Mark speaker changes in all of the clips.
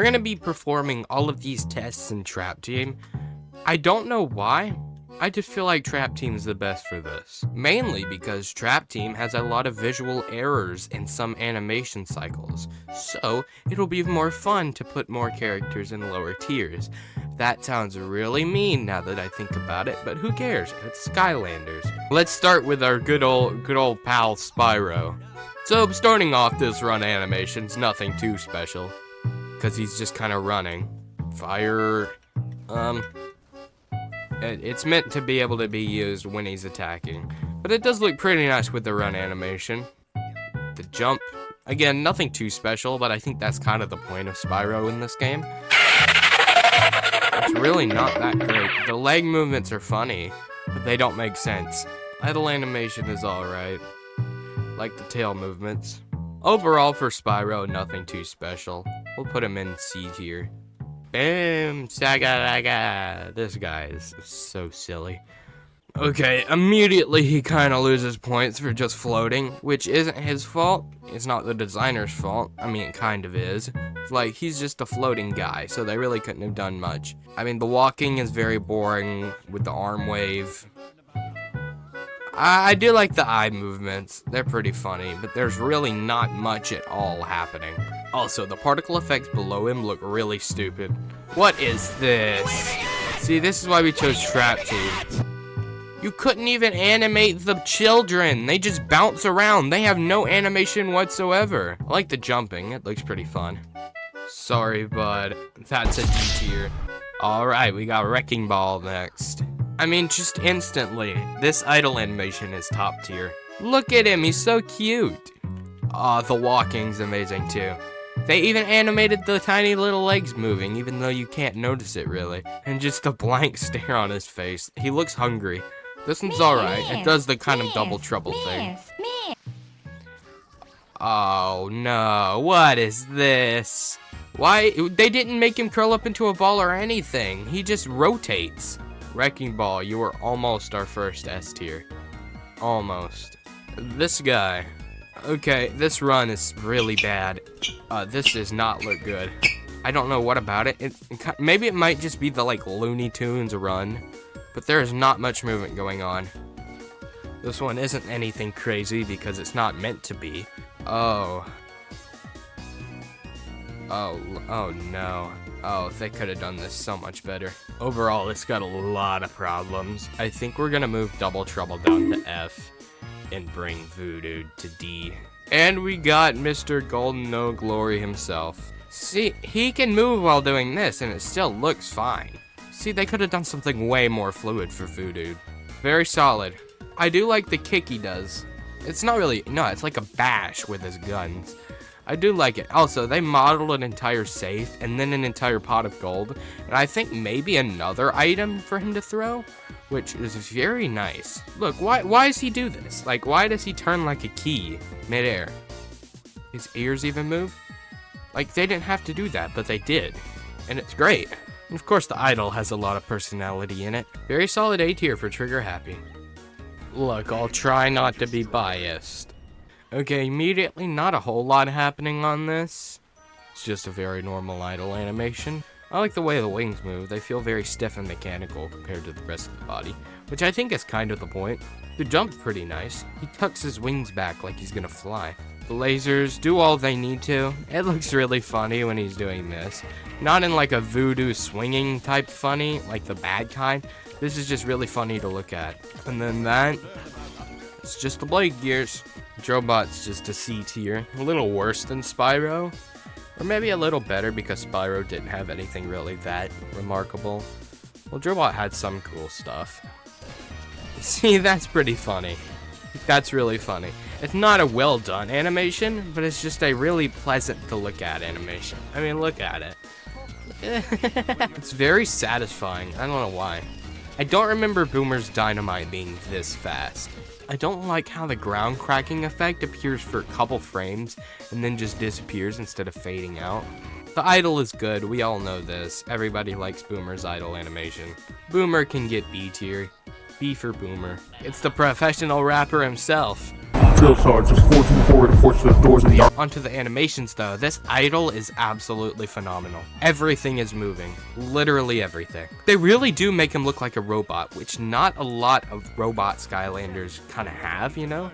Speaker 1: We're going to be performing all of these tests in Trap Team. I don't know why. I just feel like Trap Team is the best for this. Mainly because Trap Team has a lot of visual errors in some animation cycles. So, it'll be more fun to put more characters in lower tiers. That sounds really mean now that I think about it, but who cares? It's Skylanders. Let's start with our good old pal Spyro. So, starting off this run animation's nothing too special, because he's just kind of running. Fire, it's meant to be able to be used when he's attacking, but it does look pretty nice with the run animation. The jump, again, nothing too special, but I think that's kind of the point of Spyro in this game. It's really not that great. The leg movements are funny, but they don't make sense. Idle animation is alright, like the tail movements. Overall for Spyro, nothing too special. We'll put him in C tier. Boom, saga. This guy is so silly. Okay, immediately he kind of loses points for just floating, which isn't his fault. It's not the designer's fault. I mean, it kind of is. Like, he's just a floating guy, so they really couldn't have done much. I mean, the walking is very boring with the arm wave. I do like the eye movements. They're pretty funny, but there's really not much at all happening. Also, the particle effects below him look really stupid. What is this? See, this is why we chose Trap Team. You couldn't even animate the children. They just bounce around. They have no animation whatsoever. I like the jumping. It looks pretty fun. Sorry, bud. That's a D tier. Alright, we got Wrecking Ball next. I mean, just instantly, this idle animation is top tier. Look at him, he's so cute. Aw, the walking's amazing too. They even animated the tiny little legs moving, even though you can't notice it really. And just the blank stare on his face. He looks hungry. This one's alright. It does the kind of double trouble thing. Oh no, what is this? Why? They didn't make him curl up into a ball or anything. He just rotates. Wrecking Ball, you were almost our first S tier. Almost. This guy. Okay, this run is really bad. This does not look good. I don't know what about it. Maybe it might just be the, like, Looney Tunes run. But there is not much movement going on. This one isn't anything crazy because it's not meant to be. Oh no. Oh, they could have done this so much better. Overall, it's got a lot of problems. I think we're gonna move Double Trouble down to F and bring Voodoo to D. And we got Mr. Golden No Glory himself. See, he can move while doing this and it still looks fine. See, they could have done something way more fluid for Voodoo. Very solid. I do like the kick he does. It's not really, no, it's like a bash with his guns. I do like it. Also, they modeled an entire safe and then an entire pot of gold. And I think maybe another item for him to throw, which is very nice. Look, why does he do this? Like, why does he turn like a key midair? His ears even move? Like, they didn't have to do that, but they did. And it's great. And of course, the idol has a lot of personality in it. Very solid A tier for Trigger Happy. Look, I'll try not to be biased. Okay, immediately, not a whole lot happening on this. It's just a very normal idle animation. I like the way the wings move. They feel very stiff and mechanical compared to the rest of the body, which I think is kind of the point. The jump's pretty nice. He tucks his wings back like he's gonna fly. The lasers do all they need to. It looks really funny when he's doing this. Not in like a voodoo swinging type funny, like the bad kind. This is just really funny to look at. And then that, it's just the blade gears. Drobot's just a C tier, a little worse than Spyro, or maybe a little better because Spyro didn't have anything really that remarkable. Well, Drobot had some cool stuff. See, that's pretty funny. That's really funny. It's not a well done animation, but it's just a really pleasant to look at animation. I mean, look at it. It's very satisfying. I don't know why. I don't remember Boomer's dynamite being this fast. I don't like how the ground cracking effect appears for a couple frames and then just disappears instead of fading out. The idol is good, we all know this. Everybody likes Boomer's idol animation. Boomer can get B tier. B for Boomer. It's the professional rapper himself.
Speaker 2: drill sergeants forging forward to force the doors of the arm.
Speaker 1: Onto the animations though, this idol is absolutely phenomenal. Everything is moving, literally everything. They really do make him look like a robot, which not a lot of robot Skylanders kind of have, you know?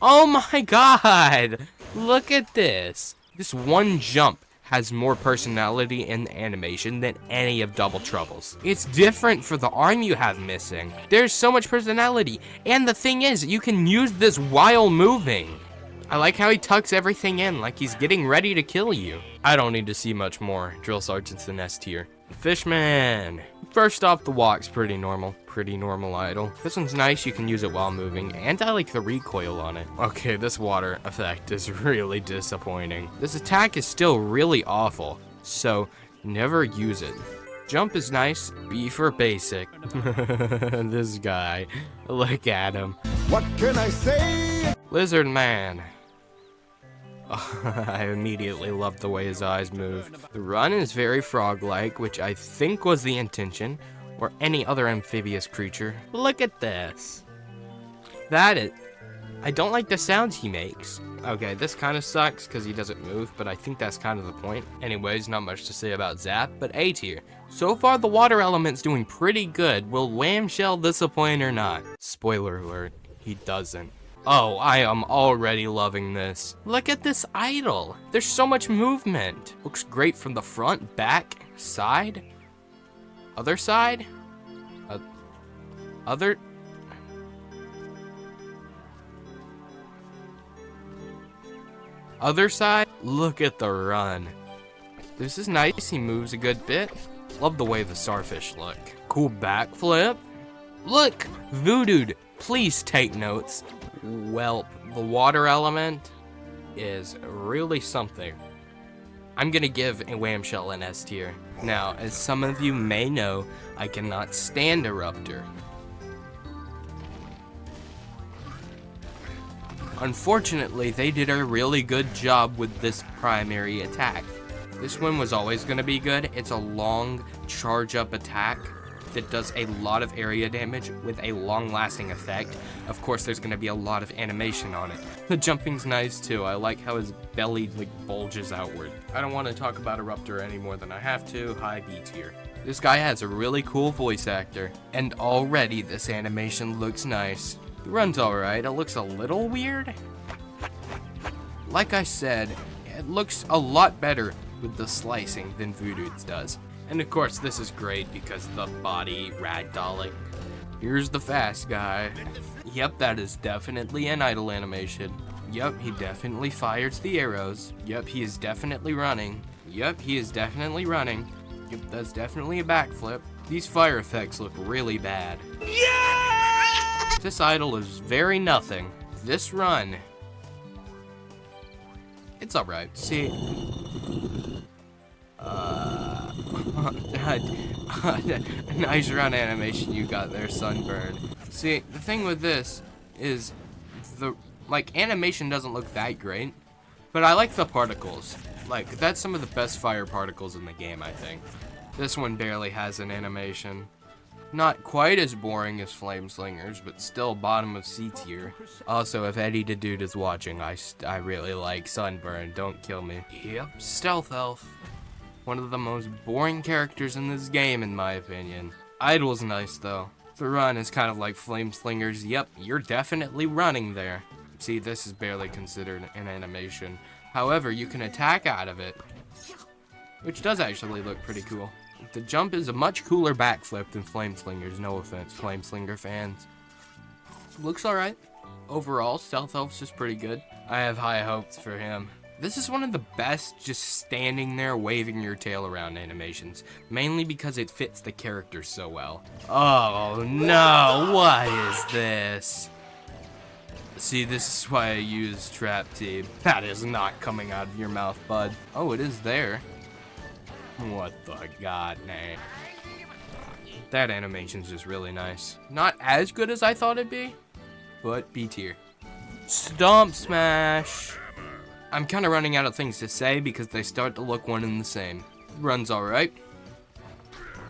Speaker 1: Oh my god! Look at this! This one jump has more personality in the animation than any of Double Trouble's. It's different for the arm you have missing. There's so much personality, and the thing is, you can use this while moving. I like how he tucks everything in like he's getting ready to kill you. I don't need to see much more. Drill Sergeant's in S tier. Fishman. First off, the walk's pretty normal. Pretty normal idol. This one's nice, you can use it while moving, and I like the recoil on it. Okay, this water effect is really disappointing. This attack is still really awful, so never use it. Jump is nice, B for basic. This guy, look at him.
Speaker 3: What can I say?
Speaker 1: Lizard Man. I immediately love the way his eyes move. The run is very frog-like, which I think was the intention, or any other amphibious creature. Look at this. That is... I don't like the sounds he makes. Okay, this kind of sucks because he doesn't move, but I think that's kind of the point. Anyways, not much to say about Zap, but A tier. So far, the water element's doing pretty good. Will Whamshell disappoint or not? Spoiler alert, he doesn't. Oh, I am already loving this. Look at this idol. There's so much movement. Looks great from the front, back, side. Other side? Other... Other side? Look at the run. This is nice, he moves a good bit. Love the way the starfish look. Cool backflip. Look, Voodooed, please take notes. Well, the water element is really something. I'm gonna give a Whamshell an S tier. Now, as some of you may know, I cannot stand Eruptor. Unfortunately, they did a really good job with this primary attack. This one was always gonna be good. It's a long charge-up attack that does a lot of area damage with a long-lasting effect. Of course, there's gonna be a lot of animation on it. The jumping's nice too. I like how his belly like bulges outward. I don't want to talk about Eruptor any more than I have to. High B tier. This guy has a really cool voice actor, and already this animation looks nice. The run's alright. It looks a little weird. Like I said, it looks a lot better with the slicing than Voodoo's does. And of course, this is great because the body ragdolling. Here's the fast guy. Yep, that is definitely an idle animation. Yep, he definitely fires the arrows. Yep, he is definitely running. Yep, he is definitely running. Yep, that's definitely a backflip. These fire effects look really bad. Yeah! This idol is very nothing. This run, it's alright. See, nice run animation you got there, Sunburn. See, the thing with this is the animation doesn't look that great, but I like the particles. Like, that's some of the best fire particles in the game, I think. This one barely has an animation. Not quite as boring as Flame Slingers, but still bottom of C tier. Also, if Eddie the Dude is watching, I really like Sunburn. Don't kill me. Yep, Stealth Elf. One of the most boring characters in this game, in my opinion. Idol's nice, though. The run is kind of like Flame Slingers. Yep, you're definitely running there. See, this is barely considered an animation. However, you can attack out of it, which does actually look pretty cool. The jump is a much cooler backflip than Flame Slingers, no offense, Flame Slinger fans. Looks alright. Overall, Stealth Elf's just pretty good. I have high hopes for him. This is one of the best just standing there waving your tail around animations, mainly because it fits the character so well. Oh no, what is this? See, this is why I use Trap Team. That is not coming out of your mouth, bud. Oh, it is there. What the god, man. That animation's just really nice. Not as good as I thought it'd be, but B tier. Stomp Smash! I'm kind of running out of things to say because they start to look one and the same. Run's alright.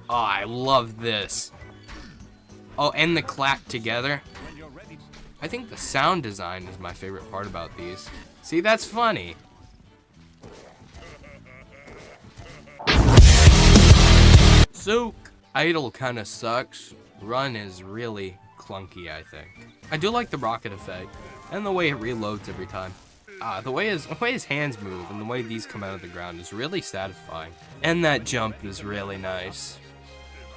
Speaker 1: Oh, I love this. Oh, and the clap together. I think the sound design is my favorite part about these. See, that's funny. Soak. Idle kind of sucks. Run is really clunky, I think. I do like the rocket effect and the way it reloads every time. The way his hands move and the way these come out of the ground is really satisfying. And that jump is really nice.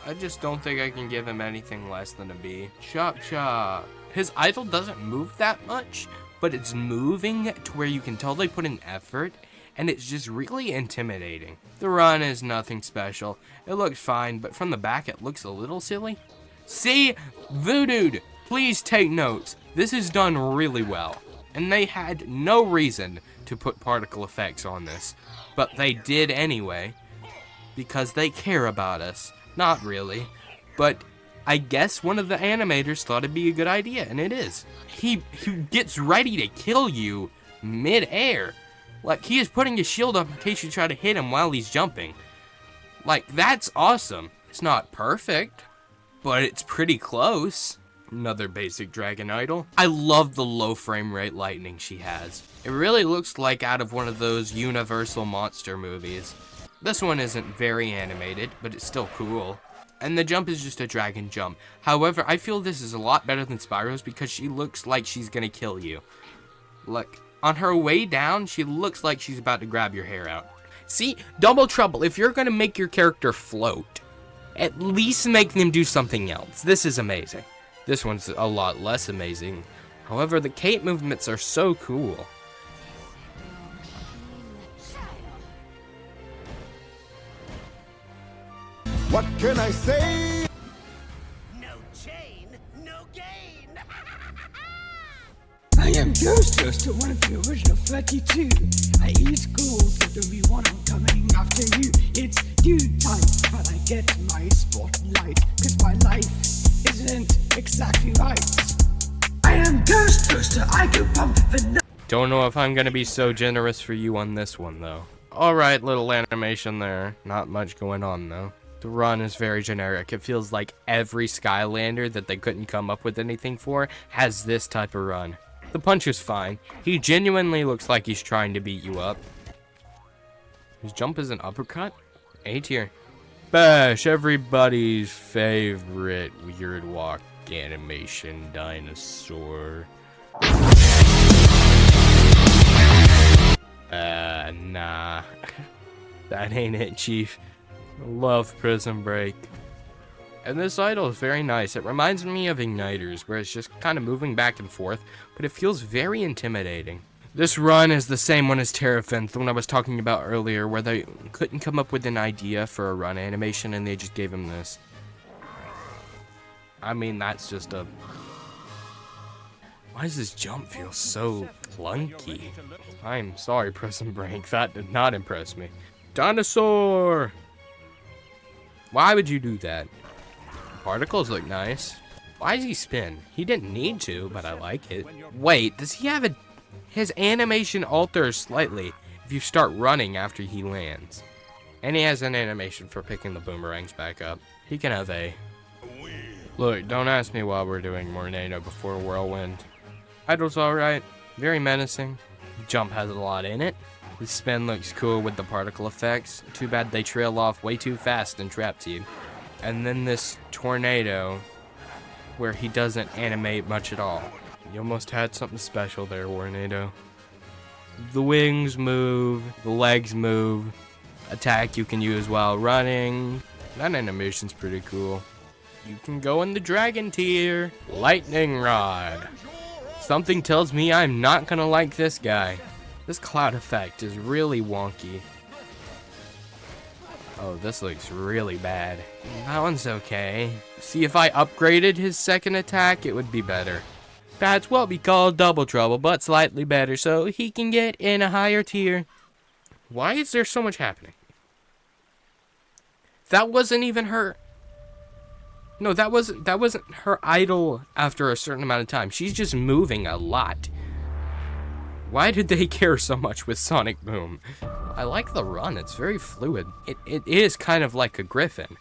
Speaker 1: I just don't think I can give him anything less than a B. Chop chop. His idle doesn't move that much, but it's moving to where you can tell they put in effort, and it's just really intimidating. The run is nothing special. It looks fine, but from the back it looks a little silly. See? Voodoo, please take notes. This is done really well. And they had no reason to put particle effects on this, but they did anyway, because they care about us. Not really, but I guess one of the animators thought it'd be a good idea, and it is. He gets ready to kill you mid-air. Like, he is putting his shield up in case you try to hit him while he's jumping. Like, that's awesome. It's not perfect, but it's pretty close. Another basic dragon idol. I love the low frame rate lightning she has. It really looks like out of one of those Universal monster movies. This one isn't very animated, but it's still cool. And the jump is just a dragon jump. However, I feel this is a lot better than Spyro's because she looks like she's gonna kill you. Like, on her way down, she looks like she's about to grab your hair out. See, Double Trouble, if you're gonna make your character float, at least make them do something else. This is amazing. This one's a lot less amazing. However, the cape movements are so cool.
Speaker 3: What can I say?
Speaker 4: No chain, no gain.
Speaker 5: I am Ghostbuster, one of the original 32. I eat ghouls, so don't be one, I'm coming after you. It's due time, but I get my spotlight, cause my life isn't exactly right. I am Ghostbuster, I go pump the...
Speaker 1: Don't know if I'm gonna be so generous for you on this one, though. Alright, little animation there. Not much going on, though. The run is very generic. It feels like every Skylander that they couldn't come up with anything for has this type of run. The punch is fine. He genuinely looks like he's trying to beat you up. His jump is an uppercut? A tier. Bash, everybody's favorite weird walk animation dinosaur. Nah. That ain't it, Chief. Love Prison Break. And this idol is very nice. It reminds me of Igniters, where it's just kind of moving back and forth, but it feels very intimidating. This run is the same one as Terrafin, the one I was talking about earlier, where they couldn't come up with an idea for a run animation and they just gave him this. I mean, that's just a... Why does this jump feel so clunky? I'm sorry, Prison Break, that did not impress me. Dinosaur! Why would you do that? Particles look nice. Why does he spin? He didn't need to, but I like it. Wait, does he have a... His animation alters slightly if you start running after he lands. And he has an animation for picking the boomerangs back up. He can have A. Look, don't ask me why we're doing Tornado before Whirlwind. Idle's alright. Very menacing. Jump has a lot in it. The spin looks cool with the particle effects. Too bad they trail off way too fast and traps you. And then this tornado, where he doesn't animate much at all. You almost had something special there, Tornado. The wings move, the legs move, attack you can use while running. That animation's pretty cool. You can go in the dragon tier. Lightning Rod. Something tells me I'm not gonna like this guy. This cloud effect is really wonky. Oh, this looks really bad. That one's okay. See, if I upgraded his second attack, it would be better. That's what we call Double Trouble, but slightly better, so he can get in a higher tier. Why is there so much happening? That wasn't even her... No, that wasn't her idol after a certain amount of time. She's just moving a lot. Why did they care so much with Sonic Boom? I like the run. It's very fluid. It is kind of like a griffin.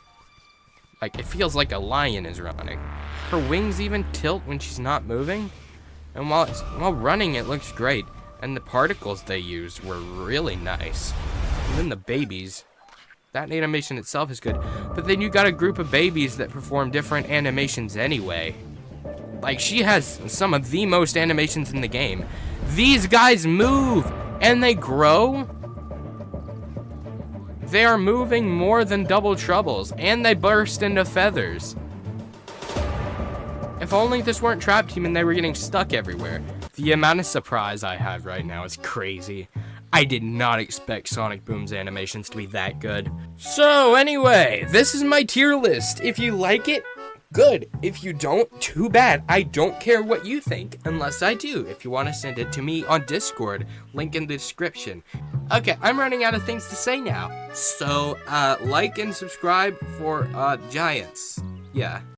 Speaker 1: Like, it feels like a lion is running. Her wings even tilt when she's not moving. And while running, it looks great. And the particles they used were really nice. Even the babies. That animation itself is good. But then you got a group of babies that perform different animations anyway. Like, she has some of the most animations in the game. These guys move and they grow. They are moving more than Double Troubles, and they burst into feathers. If only this weren't Trap Team and they were getting stuck everywhere. The amount of surprise I have right now is crazy. I did not expect Sonic Boom's animations to be that good. So anyway, this is my tier list. If you like it, good. If you don't, too bad. I don't care what you think, unless I do. If you want to send it to me on Discord, link in the description. Okay, I'm running out of things to say now. So, like and subscribe for Giants. Yeah.